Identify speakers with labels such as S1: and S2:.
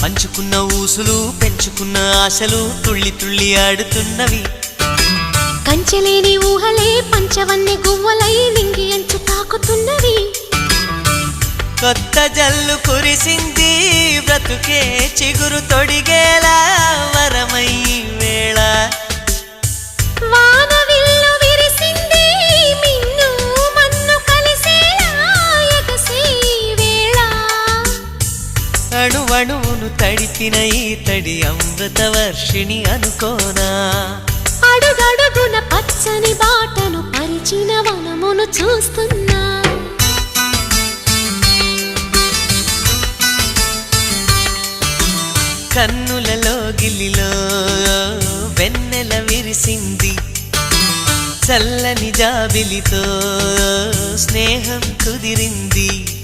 S1: పంచుకున్న ఊసులు పెంచుకున్న ఆశలు తుళ్ళి తుళ్ళి ఆడుతున్నవి.
S2: కంచెలేని ఊహలే పంచవన్నె గువ్వలై నింగి అంచు తాకుతున్నవి.
S1: కొత్త జల్లు కురిసింది బ్రతుకే చిగురు తొడిగేలా వరమై వేళ.
S2: వానవిల్లు విరిసింది మిన్ను మన్ను కలిసేలా ఎగసే వేళ.
S1: అణువణువును తడిపిన ఈ తడి అమృత వర్షిణి అనుకోనా.
S2: అడుగడుగున పచ్చని బాటను పరిచిన వనమును చూస్తున్నా.
S1: కన్నులలో గిల్లిలో వెన్నెల విరిసింది. చల్లని జాబిలితో స్నేహం కుదిరింది.